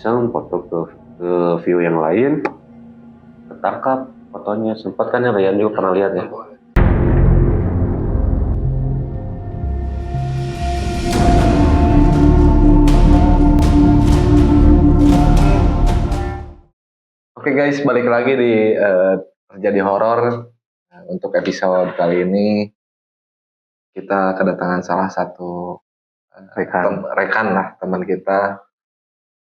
iseng foto ke view yang lain, ketangkap fotonya. Sempat kan ya, Ryan juga pernah lihat ya. Oke guys, balik lagi di Terjadi Horor. Untuk episode kali ini kita kedatangan salah satu rekan lah, teman kita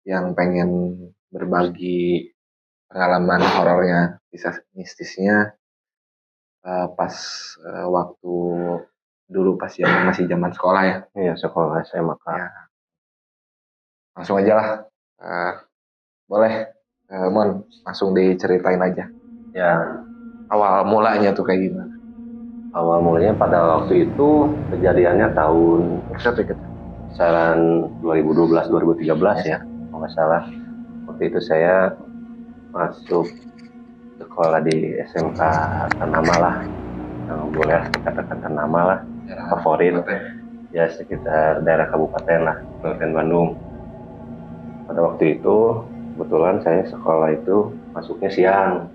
yang pengen berbagi pengalaman horornya, kisah mistisnya pas waktu dulu pas masih zaman sekolah ya. Iya, sekolah SMA. Ya. Langsung aja lah. Boleh, Mon, langsung diceritain aja. Ya, awal mulanya tuh kayak gimana? Awal mulanya pada waktu itu kejadiannya tahun kisaran 2012-2013 ya, kalau nggak salah. Waktu itu saya masuk sekolah di SMK ternama lah, yang boleh dikatakan ternama lah, favorit ya, sekitar daerah kabupaten lah, Kabupaten Bandung. Pada waktu itu kebetulan saya sekolah itu masuknya siang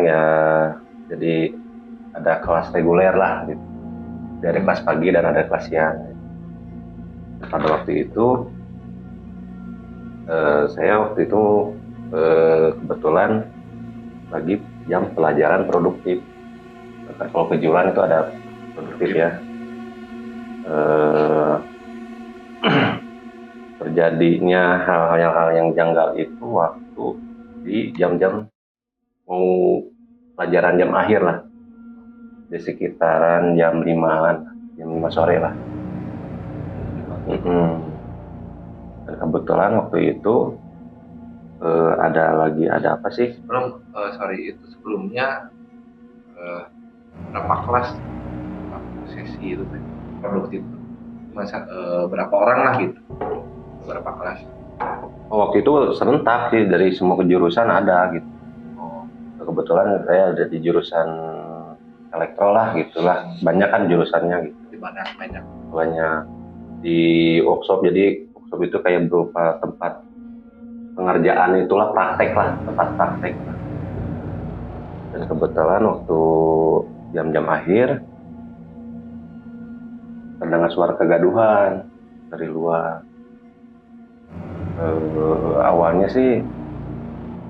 ya, jadi ada kelas reguler lah gitu. Dari kelas pagi dan ada kelas siang. Pada waktu itu saya kebetulan lagi jam pelajaran produktif. Kalau kejuruan itu ada produktif ya. Terjadinya hal-hal yang janggal itu waktu di jam-jam mau pelajaran jam akhir lah, di sekitaran jam 5 sore lah. Dan kebetulan waktu itu ada apa sih? Sebelumnya berapa kelas sesi itu produktif, berapa orang lah gitu, berapa kelas? Waktu itu serentak sih, dari semua kejurusan ada gitu. Kebetulan saya ada di jurusan elektro lah gitulah, banyak kan jurusannya gitu. Banyak di workshop. Jadi workshop itu kayak berupa tempat pengerjaan, itulah praktek lah, tempat praktek lah. Dan kebetulan waktu jam-jam akhir terdengar suara kegaduhan dari luar. Awalnya sih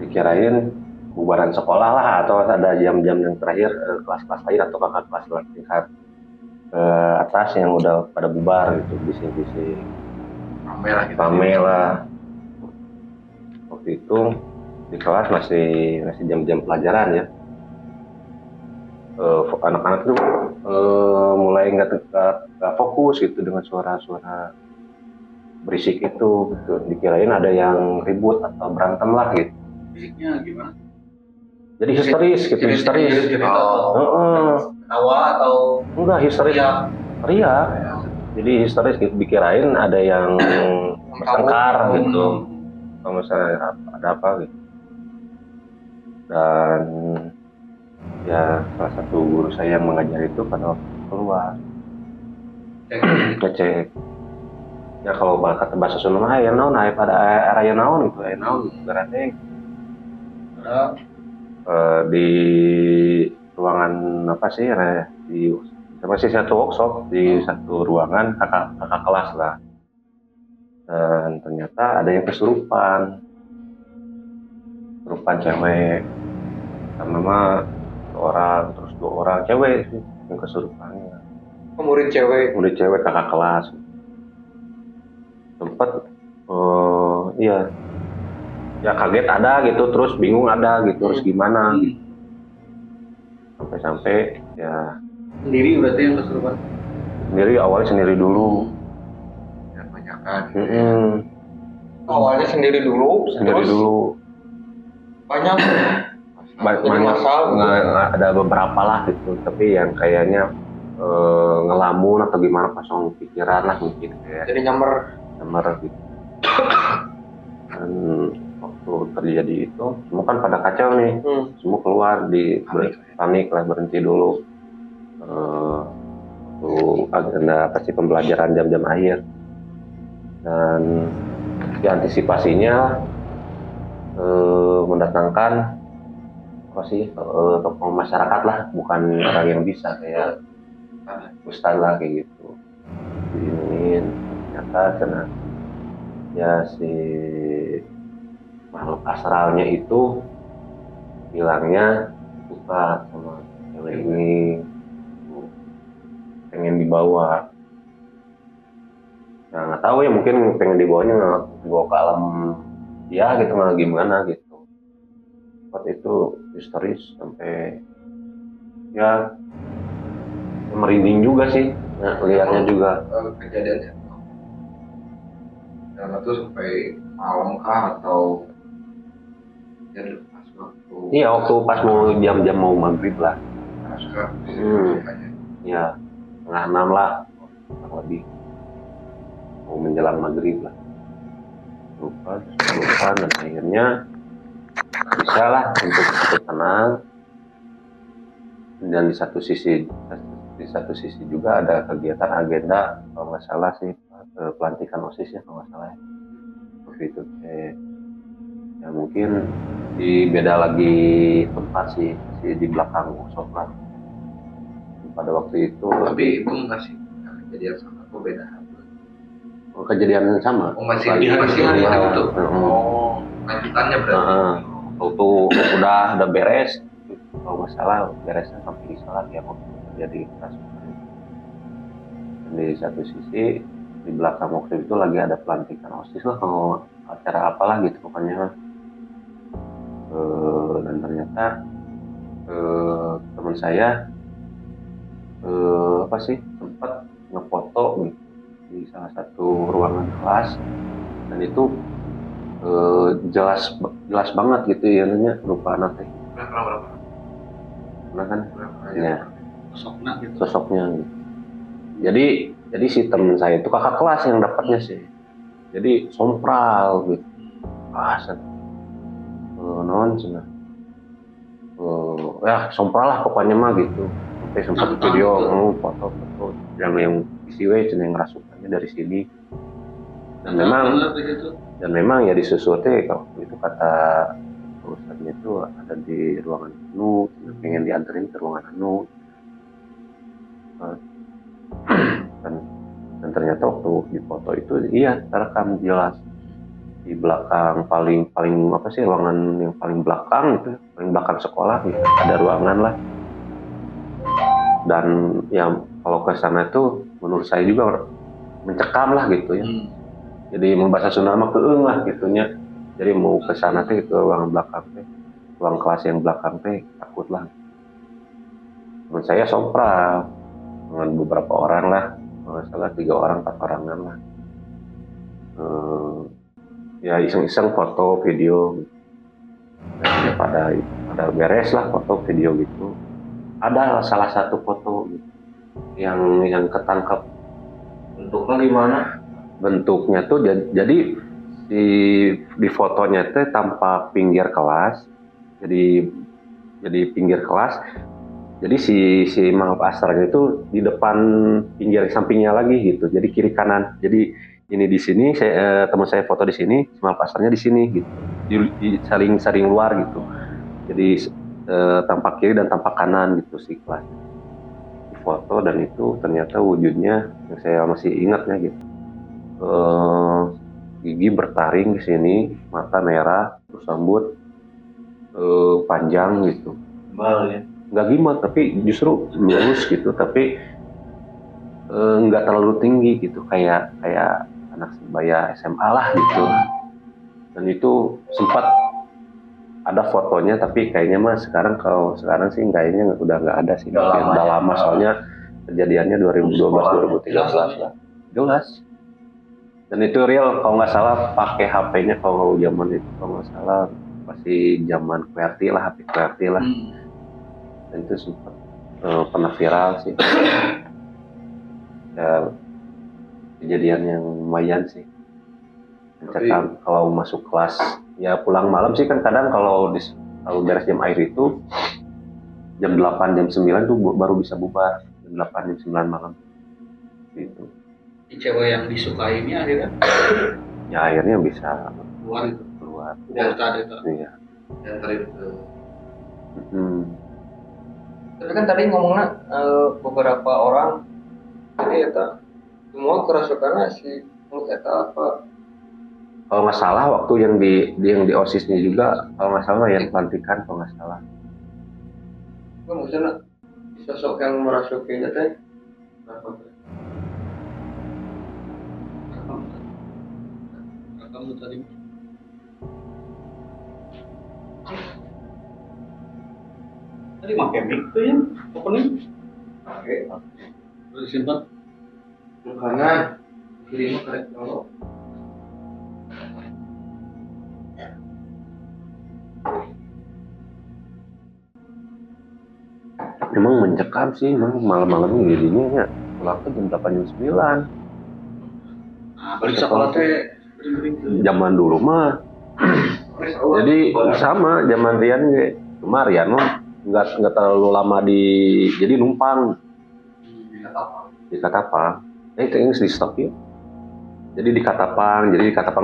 dikirain bubaran sekolah lah, atau ada jam-jam yang terakhir kelas-kelas lain atau kakak kelas tingkat atas yang udah pada bubar gitu, bising-bising rame lah. Waktu itu di kelas masih jam-jam pelajaran ya. Anak-anak itu mulai nggak fokus gitu dengan suara-suara berisik itu gitu. Dikirain ada yang ribut atau berantem lah gitu. Bisiknya gimana? Jadi histeris gitu, histeris. Ketawa atau enggak, histeris. Teriak. Jadi histeris gitu, dikirain ada yang bertengkar gitu. Kalau misalnya ada apa gitu. Dan ya salah satu guru saya yang mengajar itu pada waktu keluar ngecek. Ya kalau kata bahasa Sunda mah aya naon, aya pada aya naon gitu, aya naon berarti di ruangan apa sih, di satu workshop, di satu ruangan kakak kelas lah. Dan ternyata ada yang kesurupan cewek, sama mah orang, terus 2 orang cewek sih yang kesurupannya. murid cewek kakak kelas. Sempet iya ya, kaget ada gitu, terus bingung ada gitu, terus gimana gitu. Sampai ya sendiri berarti yang kesurupan? Awalnya sendiri dulu Ya, banyakan. Awalnya sendiri dulu banyak nggak ada beberapa lah gitu, tapi yang kayaknya ngelamun atau gimana, kosong pikiran lah mungkin kayak. Jadi nyamar gitu. Dan waktu terjadi itu semua kan pada kacau nih. Semua keluar di panik lah, berhenti dulu agenda pasti pembelajaran jam-jam akhir. Dan Ya antisipasinya mendatangkan apa sih tokoh masyarakat lah, bukan orang yang bisa kayak ustad lah kayak gitu. Diinin ternyata karena ya si makhluk astralnya itu bilangnya suka sama cewek ini, pengen dibawa. Nah nggak tahu ya, mungkin pengen dibawanya dibawa ke alam ya gitu, nggak gimana gitu. Waktu itu histeris sampai ya merinding juga sih, nah, lihatnya juga. Kejadiannya dan itu sampai malam kah atau jadi pas waktu Iya waktu pas mau jam-jam mau maghrib lah. Ya setengah 6 lah kurang lebih, mau menjelang maghrib lah. Lupa dan akhirnya bisa lah untuk tenang. Dan di satu sisi juga ada kegiatan agenda kalau nggak salah sih pelantikan OSIS ya kalau nggak salah ya. Waktu itu ya mungkin di beda lagi tempat sih di belakang workshop lah pada waktu itu. Tapi itu masih kejadian sama atau beda? Kejadian sama. Masih itu. Lanjutannya berarti. Waktu udah beres, kalau nggak salah beresnya sampai di sholat ya waktu terjadi kerasukan. Dan di satu sisi di belakang waktu itu lagi ada pelantikan OSIS lah, kalau acara apalah gitu pokoknya. Dan ternyata teman saya apa sih sempat ngefoto gitu di salah satu ruangan kelas, dan itu jelas banget gitu ya namanya rupa nanti. Berapa? Nah kan ya sosoknya gitu. Jadi si teman saya itu kakak kelas yang dapatnya sih, jadi sompral gitu, non cina ya sompral lah pokoknya mah gitu. Sampai sempat video foto yang isiwe cina yang rasukannya dari sini. Dan memang ya disusuti kalau itu kata ustadznya itu ada di ruangan anu, pengen dianterin ke ruangan anu. Dan ternyata waktu di foto itu iya terekam jelas di belakang paling apa sih ruangan yang paling belakang itu, paling belakang sekolah gitu, ada ruangan lah. Dan ya kalau ke sana itu menurut saya juga mencekam lah gitu ya. Jadi mau bahasa Sunda mah keung lah gitunya. Jadi mau ke sana teh ke ruang belakang teh, ruang kelas yang belakang teh takut lah. Menurut saya sompral dengan beberapa orang lah, kalau salah 3 orang 4 orangan lah. Ya iseng-iseng foto video gitu. Ya, pada beres lah foto video gitu. Ada salah satu foto gitu, yang ketangkep. Bentuknya gimana? Bentuknya tuh jadi di fotonya tuh tanpa pinggir kelas, jadi pinggir kelas. Jadi si makhluk astralnya itu di depan pinggir sampingnya lagi gitu. Jadi kiri kanan. Jadi ini di sini, teman saya foto di sini, makhluk astralnya di sini gitu. Di saling luar gitu. Jadi tampak kiri dan tampak kanan gitu si kelas. Di foto dan itu ternyata wujudnya yang saya masih ingatnya gitu. Gigi bertaring di sini, mata merah, terus rambut panjang gitu. Tebal ya? Nggak gimat, tapi justru lurus gitu, tapi nggak terlalu tinggi gitu, kayak anak sebaya SMA lah gitu. Dan itu sempat ada fotonya, tapi kayaknya mah kalau sekarang sih kayaknya udah nggak ada sih. Udah lama soalnya kejadiannya 2012-2013 lah. Jelas. Dan itu real kalau nggak salah pakai HP-nya kalau zaman itu, kalau nggak salah masih zaman QWERTY lah, HP QWERTY lah. Dan itu sempat pernah viral sih. Ya, kejadian yang lumayan sih. Mencekam kalau masuk kelas. Ya pulang malam sih kan kadang kalau beres jam air itu jam 8, jam 9 tuh baru bisa bubar. Jam 8, jam 9 malam. Gitu. Si cewek yang disukainya akhirnya? ya akhirnya bisa keluar itu keluar. udah tadi itu Iya. diantarin ke. Tapi kan tadi ngomongnya beberapa orang jadi eta semua kerasukannya si mulut eta apa? Kalau nggak salah waktu yang di OSISnya juga kalau nggak salah yang pelantikan kalau nggak salah. Gue maksudnya sosok yang merasukinya teh apa? Kamu tadi pakai mic tuh ya opening Oke. udah disimpan Kanan kiri mah karek kalau Memang mencekam sih, memang malam-malam jadinya ya pulang tuh jam 8 jam 9. balik sekolah teh Zaman dulu mah jadi sama zaman Rian ge. Cuma Rian mah nggak terlalu lama jadi numpang di Katapang. Itu yang di stop ya. Jadi di Katapang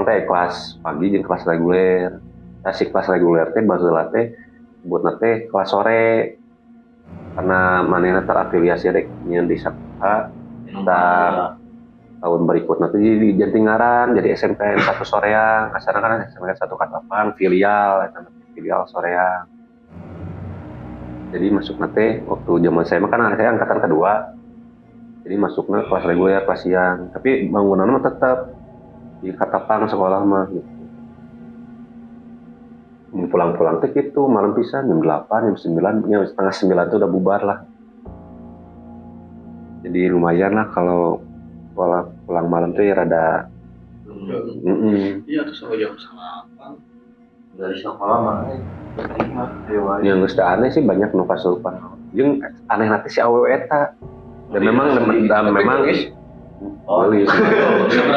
teh kelas pagi jeung kelas reguler. Si kelas reguler teh baheula teh buat teh kelas sore. Karena manehna terafiliasi rek nyeun di Sakha. Tahun berikutnya tuh jadi Jantingaran, jadi SMPN 1 Soreang. Asalnya kan SMPN 1 Katapang, filial Soreang. Jadi masuk nanti waktu zaman saya mah kan saya angkatan kedua. Jadi masuknya kelas reguler, kelas siang. Tapi bangunannya mah tetap di Katapang sekolah mah gitu. Pulang-pulang tuh gitu, malam pisan jam 8, jam 9, jam setengah 9 tuh udah bubar lah. Jadi lumayan lah kalau pulang malam tuh ya rada iya terus jam 8 dari sekolah mah yang geus aneh sih banyak nu kasurupan. Jeung aneh nanti si awewe eta. Dan memang seberapa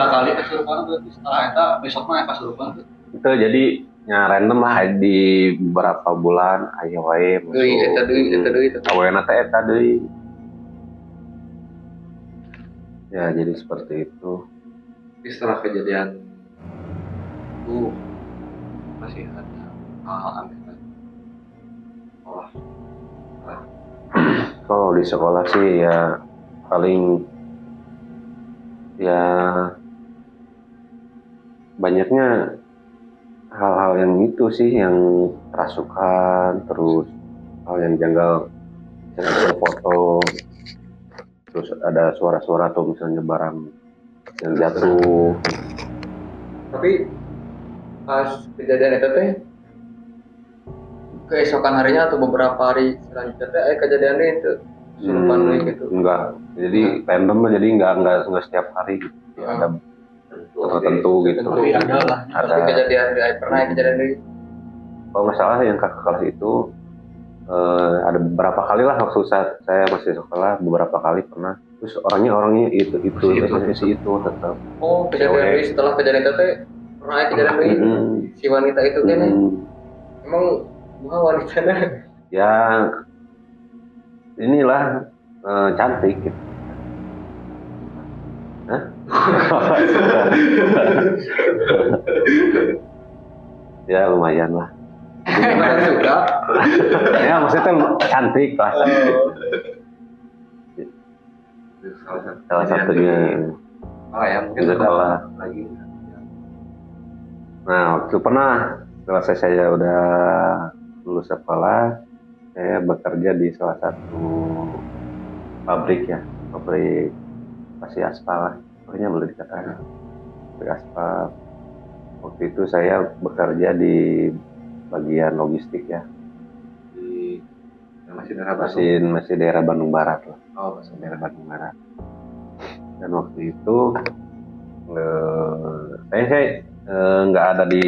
kali kesurupan berarti setelah itu besok mah kesurupan itu jadi nya random lah di beberapa bulan aya wae masuk. eta deui Awena teh eta deui. Ya jadi seperti itu. Setelah kejadian itu masih ada hal-hal aneh kan? Kalau di sekolah sih ya paling ya banyaknya hal-hal yang itu sih yang kerasukan, terus hal yang janggal, misalnya foto, terus ada suara-suara atau misalnya barang yang jatuh. Tapi pas kejadian itu teh keesokan harinya atau beberapa hari selanjutnya teh kejadian itu kesurupan gitu. Enggak, jadi random lah, jadi enggak setiap hari gitu. Ada tertentu gitu. tapi ada lah Ada Kejadian pernah kejadian ini. kalau nggak salah yang kakak kelas itu ada beberapa kali lah waktu saat saya masih sekolah, beberapa kali pernah. Terus orangnya itu si itu tetap. Oh, kejadian ini setelah kejadian itu teh pernah kejadian ini si wanita itu kan emang bukan wanitanya Ya inilah cantik gitu. Hah? Ya lumayan lah. suka. Ya maksudnya cantik lah. Salah satunya ya mungkin di sekolah. lagi. Nah waktu pernah setelah saya udah lulus sekolah, saya bekerja di salah satu pabrik pasti aspal lah, pokoknya boleh dikatakan pabrik aspal. Waktu itu saya bekerja di bagian logistik ya, Di masih daerah Bandung. masih daerah Bandung Barat lah. Oh, masih Daerah Bandung Barat. Dan waktu itu saya nggak ada di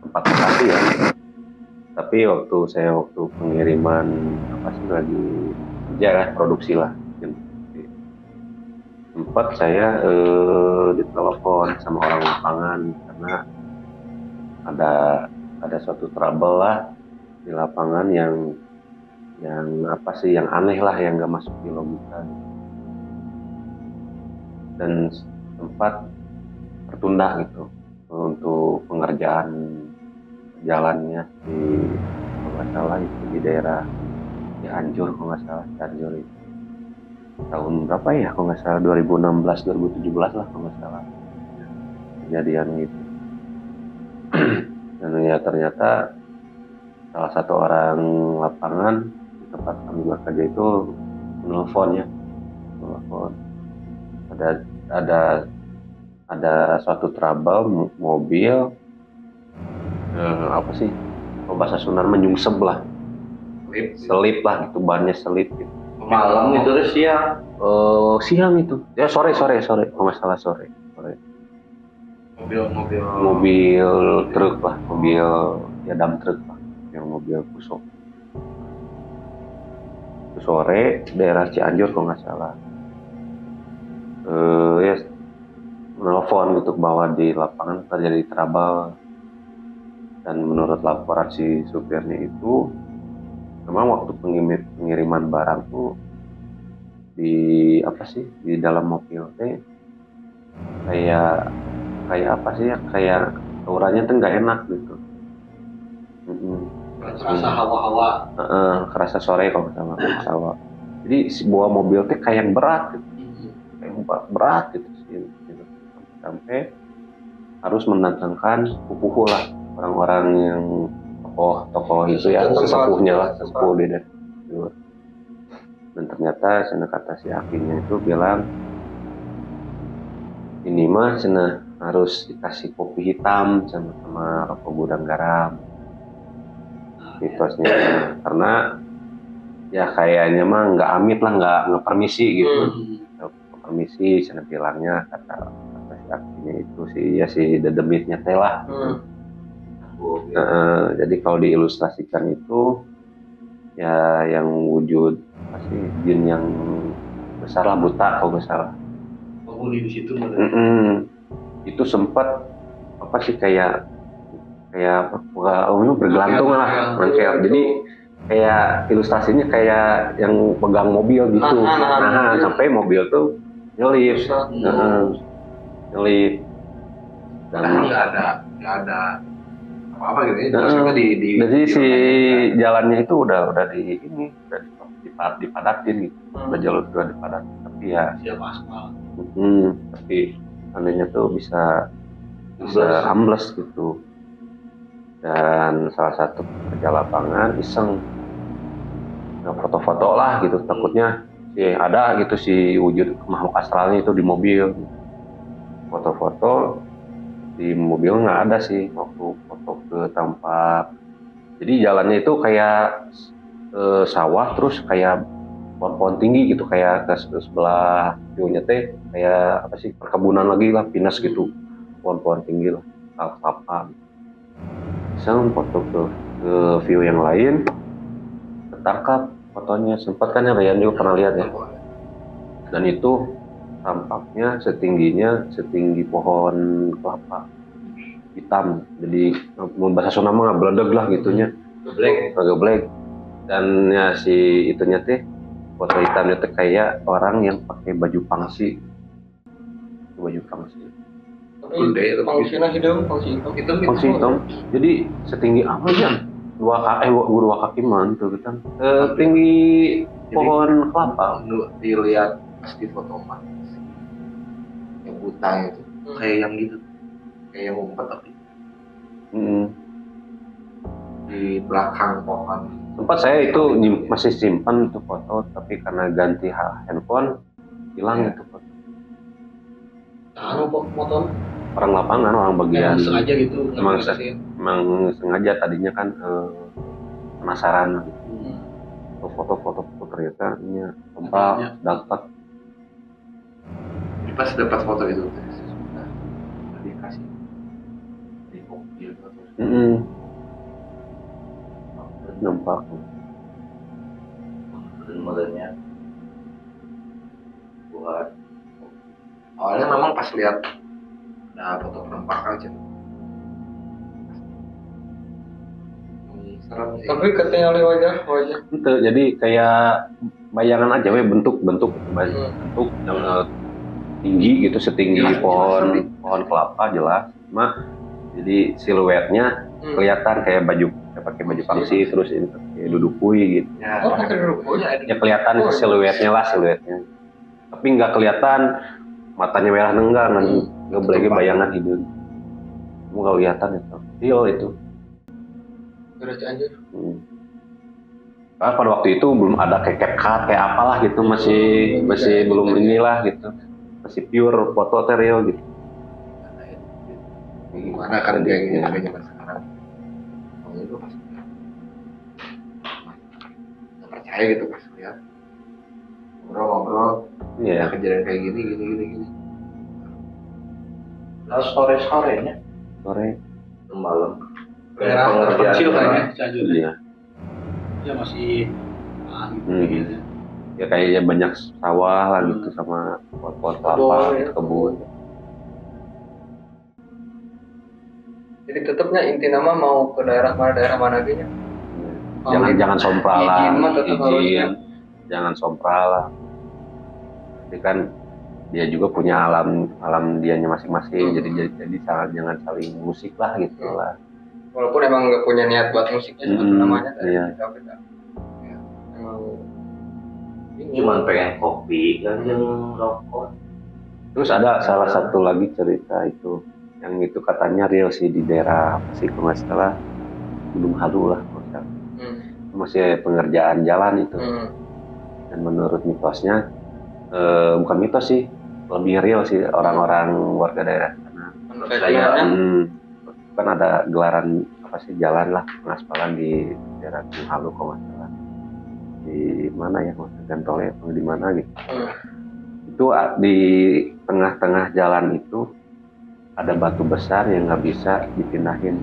tempat lokasi ya, tapi waktu pengiriman apa sih lagi kerja lah, produksi lah, sempat saya ditelepon sama orang lapangan karena ada suatu trouble lah di lapangan yang apa sih yang aneh lah, yang nggak masuk di logika, dan sempat tertunda gitu. pengerjaan jalannya di kalau nggak salah itu di daerah Cianjur kalau nggak salah Cianjur itu tahun berapa ya kalau nggak salah 2016 2017 lah kalau nggak salah kejadian gitu. Dan ya ternyata salah satu orang lapangan di tempat kami bekerja itu menelpon ada suatu trouble mobil apa sih kalau bahasa Sunda nyungsep lah selip lah gitu bannya selip gitu. Malam itu udah siang. Siang itu ya sore kalau nggak salah sore mobil truk lah mobil ya dump truk lah yang mobil pusok itu sore daerah Cianjur kalau nggak salah ya menelpon gitu bahwa di lapangan terjadi trouble dan menurut laporan si supirnya itu memang waktu pengiriman barang tuh di dalam mobil teh kayak apa sih ya kayak auranya tuh nggak enak gitu. Kerasa hawa-hawa. Kerasa sore kalau nggak salah. Jadi sebuah mobil teh kayak yang berat gitu. Kayak berat gitu sih. Gitu. Sampai harus mendatangkan pupuh lah orang-orang yang tokoh itu ya sesepuhnya lah sesepuh di luar. Dan ternyata sana kata si akhirnya itu bilang ini mah sana harus dikasih kopi hitam sama rokok gudang garam mitosnya karena ya kayaknya mah nggak amit lah nggak permisi gitu permisi sana bilangnya kata si akhirnya itu si dedemitnya teh lah jadi kalau diilustrasikan itu ya yang wujud pasti jin yang besar lah buta kalau nggak salah Penghuni di situ itu sempat apa sih kayak bergelantung lah rangkel jadi kayak ilustrasinya kayak yang pegang mobil gitu sampai mobil tuh nyelip dan nggak ada apa gitu ya maksudnya jadi si jalannya itu udah dipadatin gitu udah jalur udah dipadatin tapi ya siap aspal tapi seandainya tuh bisa ambles gitu dan salah satu pekerja lapangan iseng foto-foto lah gitu takutnya ada gitu si wujud makhluk astralnya itu di mobil foto-foto di mobil nggak ada sih waktu foto ke tempat jadi jalannya itu kayak sawah terus kayak pohon tinggi gitu kayak ke sebelah view-nya teh kayak apa sih perkebunan lagi lah pinus gitu pohon-pohon tinggi lah kelapa iseng foto ke view yang lain ketangkap fotonya sempat kan ya Ryan juga pernah lihat ya dan itu tampaknya setinggi pohon kelapa hitam jadi bahasa Sunda mah beledeg lah gitunya geblek dan ya si itunya teh foto hitamnya teh kayak orang yang pakai baju pangsi Tapi pangsinya pangsi hitam. Jadi setinggi apa ya? 2 kaki mantu gitu. Tinggi pohon kelapa. Dilihat pas di foto mah yang buta itu kayak yang gitu kayak yang ngumpet tapi di belakang pohon. Tempat saya itu masih simpan itu foto tapi karena ganti handphone hilang itu foto. Motor Orang lapangan, orang bagian sengaja gitu. Emang sengaja tadinya kan penasaran gitu. Foto ternyata ini tempat dapat. Pas dapat foto itu sudah dikasih di mobil nampak modelnya buat awalnya memang pas lihat ada foto penampakan aja serem sih tapi ketinggalan wajah itu jadi kayak bayangan aja bentuk yang tinggi gitu setinggi pohon kelapa jelas cuma Jadi siluetnya kelihatan kayak baju, kayak pakai baju pangsi, terus ini pakai dudukui gitu. Oh, pakai rokok Ya kelihatan siluetnya lah, siluetnya. Tapi nggak kelihatan matanya merah enggak, nggak boleh bayangan hidung. Kamu nggak kelihatan itu, real itu. Berat anjir. Karena pada waktu itu belum ada kayak CapCut kayak apalah gitu, masih belum inilah gitu, masih pure foto real gitu. Gimana kan kayak zaman sekarang? Oh itu pas nggak percaya gitu pas lihat ngobrol-ngobrol, Iya. kejadian kayak gini. Lalu sore-sorenya Sore. Malam. daerah terpencil kayaknya Cianjur. Iya. Ya masih gitu. Ya kayaknya banyak sawah lah gitu sama pohon kelapa, kebun. Jadi tetapnya inti nama mau ke daerah mana gini. Jangan sompral lah, Izin mah tetap harusnya. jangan sompral lah. Tapi kan dia juga punya alam dianya masing-masing, jadi jangan saling musik lah gitu lah. Walaupun emang nggak punya niat buat musiknya sebetulnya namanya. Iya. Cuman pengen kopi kan yang rokok. Terus ada salah satu lagi cerita itu, yang itu katanya real sih di daerah sih kalau nggak salah Gunung Halu lah, masih pengerjaan jalan itu. Dan menurut mitosnya, bukan mitos sih, lebih real sih orang-orang warga daerah sana. Kan ada gelaran apa sih jalan lah pengaspalan di daerah Gunung Halu kalau nggak salah. Di mana ya, Gantole atau di mana gitu. Itu di tengah-tengah jalan itu ada batu besar yang nggak bisa dipindahin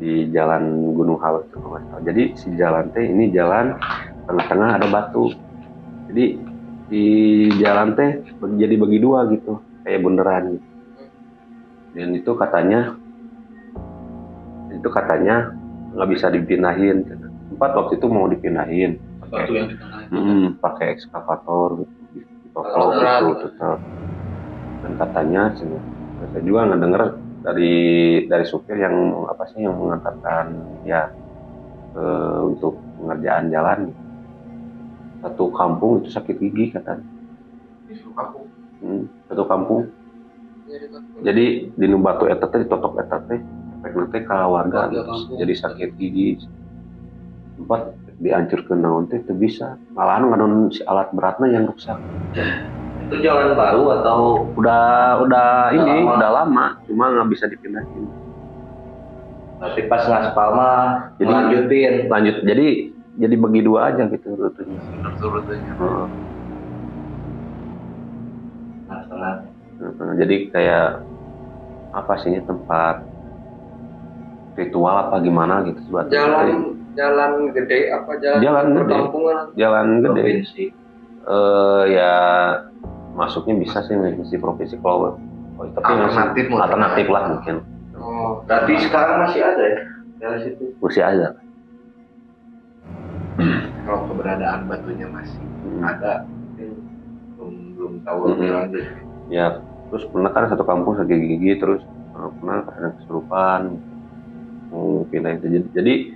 di jalan Gunung Halu itu kalau nggak salah. Jadi si jalan teh ini jalan tengah-tengah ada batu. Jadi di jalan teh jadi bagi dua gitu, kayak bundaran gitu. Dan itu katanya nggak bisa dipindahin. Sempat waktu itu mau dipindahin Batu yang di tengah. pakai ekskavator gitu, ditopok gitu tetap. Dan katanya saya juga ngedenger dari supir yang apa sih yang mengantarkan ya untuk pengerjaan jalan gitu. Satu kampung itu sakit gigi katanya. Satu kampung. Jadi di batu eta teh ditotok eta teh efekna teh ka warga jadi sakit gigi. Sempat dihancurkeun naon teh teu bisa. Malahan ngadon si alat beratna yang rusak. Itu jalan baru atau Udah udah lama, cuma nggak bisa dipindahin. tapi pas ngaspal mah Jadi lanjut jadi bagi dua aja gitu rutenya. Jadi kayak apa sih ini tempat ritual apa gimana gitu buat Jalan gede apa Jalan gede. perkampungan? jalan gede. provinsi. Ya masuknya bisa sih misi provinsi kalau tapi alternatif lah mungkin. Oh, Berarti sekarang masih ada ya dari situ. Masih ada. Kalau keberadaan batunya masih ada, belum tahu lebih lanjut. Ya terus pernah kan satu kampung sakit gigi, terus pernah ada kesurupan mau pindah itu, jadi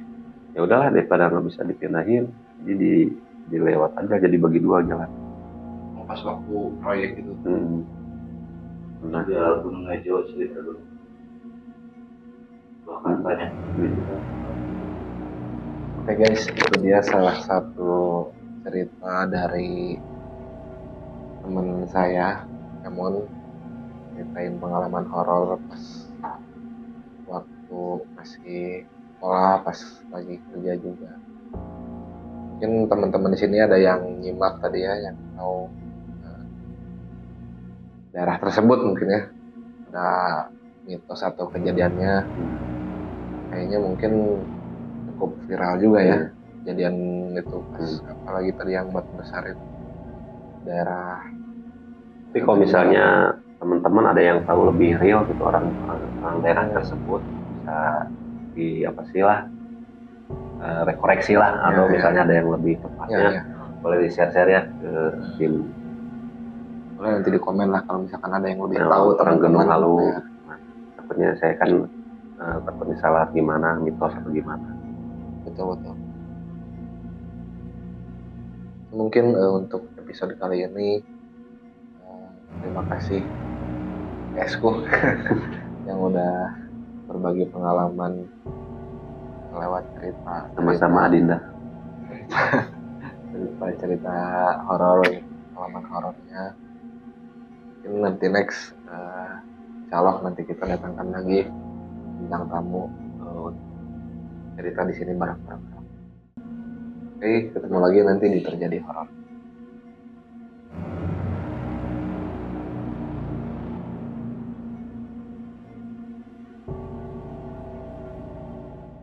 ya udahlah daripada nggak bisa dipindahin, jadi dilewat aja, jadi bagi dua jalan. Pas waktu proyek itu. Nah, Ada Gunung Hejo cerita dulu. Bahkan banyak. Oke guys, itu dia salah satu cerita dari teman saya, Emon, ceritain pengalaman horor pas waktu masih sekolah, pas lagi kerja juga. Mungkin teman-teman di sini ada yang nyimak tadi ya, yang tahu daerah tersebut mungkin ya, ada mitos atau kejadiannya. Kayaknya mungkin cukup viral juga ya kejadian itu pas apalagi tadi yang batu besar itu daerah. tapi kalau misalnya teman-teman ada yang tahu lebih real gitu orang daerah tersebut, bisa di apa sih lah rekoreksi lah, atau misalnya ada yang lebih tepatnya boleh di share ya ke tim. Boleh nanti di komen lah kalau misalkan ada yang lebih tahu tahu orang Gunung Halu. takutnya saya kan takutnya salah gimana, mitos atau gimana. Betul betul. Mungkin untuk episode kali ini terima kasih Esku yang udah berbagi pengalaman lewat cerita Sama-sama Adinda. cerita horor, pengalaman horornya. Mungkin nanti next insya Allah nanti kita datangkan lagi bintang tamu cerita di sini bareng-bareng. Oke, ketemu lagi nanti di Terjadi Horor.